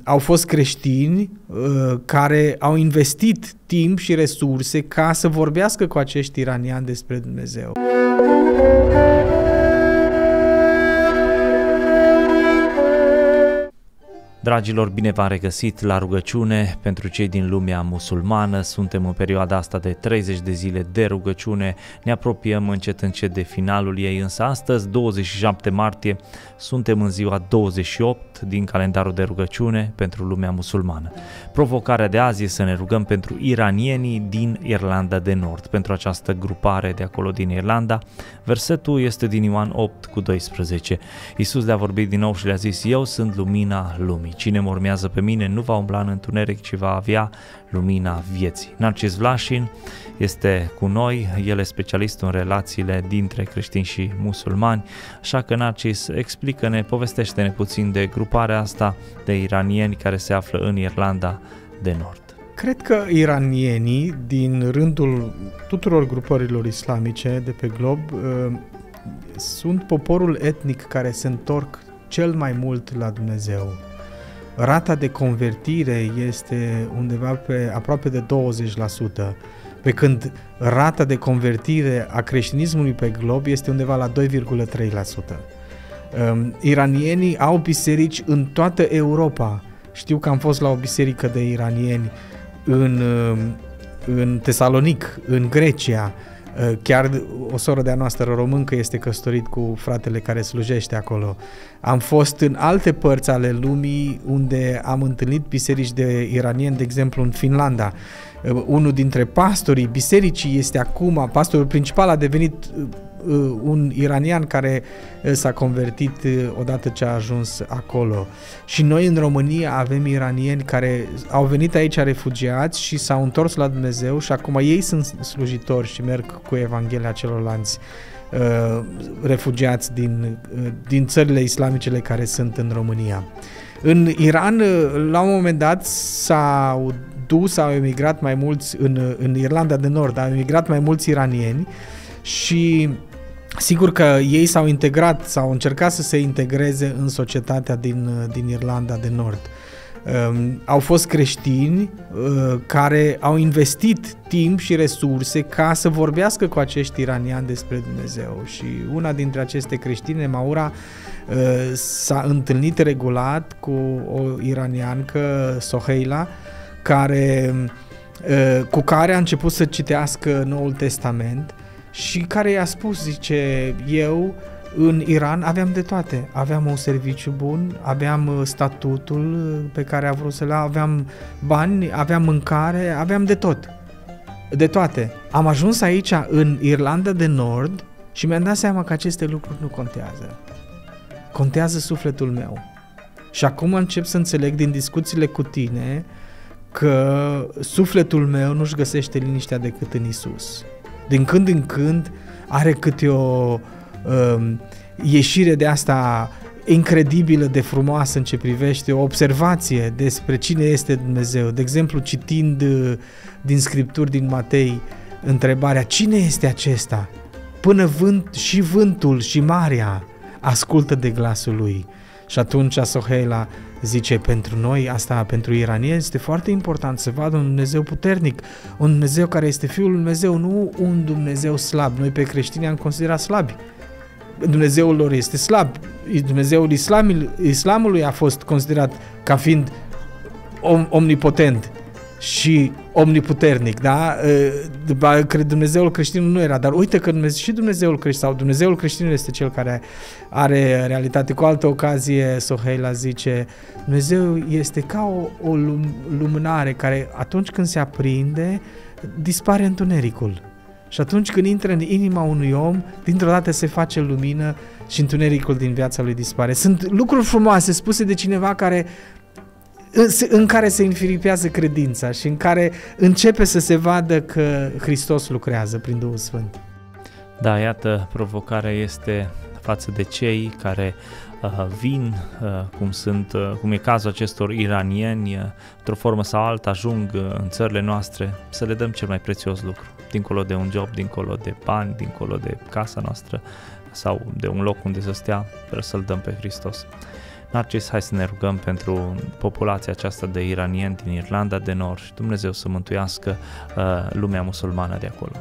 Au fost creștini care au investit timp și resurse ca să vorbească cu acești iraniani despre Dumnezeu. Dragilor, bine v-am regăsit la rugăciune pentru cei din lumea musulmană. Suntem în perioada asta de 30 de zile de rugăciune, ne apropiem încet de finalul ei, însă astăzi, 27 martie, suntem în ziua 28 din calendarul de rugăciune pentru lumea musulmană. Provocarea de azi este să ne rugăm pentru iranienii din Irlanda de Nord, pentru această grupare de acolo din Irlanda. Versetul este din Ioan 8:12. Iisus le-a vorbit din nou și le-a zis: eu sunt lumina lumii. Cine mă urmează pe mine nu va umbla în întuneric, ci va avea lumina vieții. Narcis Vlașin este cu noi, el e specialist în relațiile dintre creștini și musulmani, așa că Narcis, explică-ne, povestește-ne puțin de gruparea asta de iranieni care se află în Irlanda de Nord. Cred că iranienii, din rândul tuturor grupărilor islamice de pe glob, sunt poporul etnic care se întorc cel mai mult la Dumnezeu. Rata de convertire este undeva pe aproape de 20%, pe când rata de convertire a creștinismului pe glob este undeva la 2,3%. Iranienii au biserici în toată Europa. Știu că am fost la o biserică de iranieni în Tesalonic, în Grecia. Chiar o soră de-a noastră româncă este căsătorit cu fratele care slujește acolo. Am fost în alte părți ale lumii unde am întâlnit biserici de iranieni, de exemplu în Finlanda. Unul dintre pastorii bisericii este acum, pastorul principal a devenit un iranian care s-a convertit odată ce a ajuns acolo. Și noi în România avem iranieni care au venit aici refugiați și s-au întors la Dumnezeu și acum ei sunt slujitori și merg cu Evanghelia celorlalți refugiați din țările islamicele care sunt în România. În Iran, la un moment dat, au emigrat mai mulți în Irlanda de Nord, au emigrat mai mulți iranieni și sigur că ei s-au integrat, s-au încercat să se integreze în societatea din Irlanda de Nord. Au fost creștini care au investit timp și resurse ca să vorbească cu acești iraniani despre Dumnezeu și una dintre aceste creștine, Maura, s-a întâlnit regulat cu o iraniancă, Soheila, cu care a început să citească Noul Testament și care i-a spus, zice, eu în Iran aveam de toate, aveam un serviciu bun, aveam statutul pe care a vrut să-l aveam bani, aveam mâncare, aveam de tot, de toate. Am ajuns aici în Irlanda de Nord și mi-am dat seama că aceste lucruri nu contează. Contează sufletul meu. Și acum încep să înțeleg din discuțiile cu tine că sufletul meu nu-și găsește liniștea decât în Isus. Din când în când are câte o ieșire de asta incredibilă de frumoasă în ce privește o observație despre cine este Dumnezeu. De exemplu, citind din Scripturi, din Matei, întrebarea: cine este acesta? Până vântul și marea ascultă de glasul lui. Și atunci Soheila zice, pentru noi, asta pentru iranieni, este foarte important să vadă un Dumnezeu puternic, un Dumnezeu care este Fiul lui Dumnezeu, nu un Dumnezeu slab. Noi pe creștini am considerat slabi. Dumnezeul lor este slab. Dumnezeul islamului a fost considerat ca fiind omnipotent și omniputernic, da? Dumnezeul creștin nu era, dar uite că și Dumnezeul creștin sau Dumnezeul creștin este cel care are realitate. Cu altă ocazie, Soheila zice, Dumnezeu este ca o lumânare care atunci când se aprinde, dispare întunericul. Și atunci când intră în inima unui om, dintr-o dată se face lumină și întunericul din viața lui dispare. Sunt lucruri frumoase spuse de cineva în care se înfiripează credința și în care începe să se vadă că Hristos lucrează prin Duhul Sfânt. Da, iată, provocarea este față de cei care vin, cum e cazul acestor iranieni, într-o formă sau alta ajung în țările noastre, să le dăm cel mai prețios lucru, dincolo de un job, dincolo de bani, dincolo de casa noastră sau de un loc unde să stea, să-L dăm pe Hristos. Narcis, hai să ne rugăm pentru populația aceasta de iranieni din Irlanda de Nord și Dumnezeu să mântuiască lumea musulmană de acolo.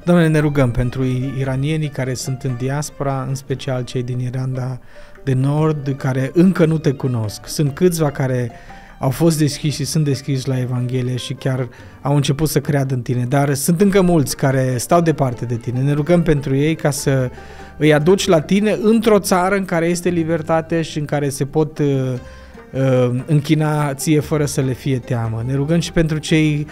Doamne, ne rugăm pentru iranienii care sunt în diaspora, în special cei din Irlanda de Nord, care încă nu te cunosc. Sunt câțiva care au fost deschiși și sunt deschiși la Evanghelie și chiar au început să creadă în tine, dar sunt încă mulți care stau departe de tine. Ne rugăm pentru ei ca să îi aduci la tine într-o țară în care este libertate și în care se pot închina ție fără să le fie teamă. Ne rugăm și pentru cei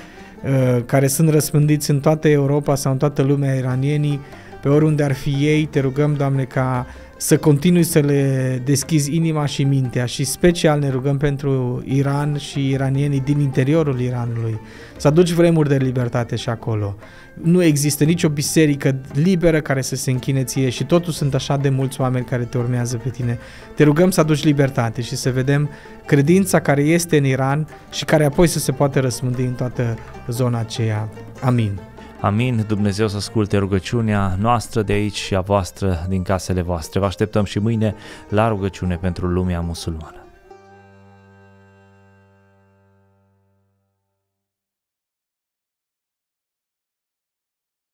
care sunt răspândiți în toată Europa sau în toată lumea, iranienii, pe oriunde ar fi ei, te rugăm, Doamne, ca să continui să le deschizi inima și mintea și special ne rugăm pentru Iran și iranienii din interiorul Iranului, să aduci vremuri de libertate și acolo. Nu există nicio biserică liberă care să se închine ție și totuși sunt așa de mulți oameni care te urmează pe tine. Te rugăm să aduci libertate și să vedem credința care este în Iran și care apoi să se poată răspândi în toată zona aceea. Amin. Amin, Dumnezeu să asculte rugăciunea noastră de aici și a voastră din casele voastre. Vă așteptăm și mâine la rugăciune pentru lumea musulmană.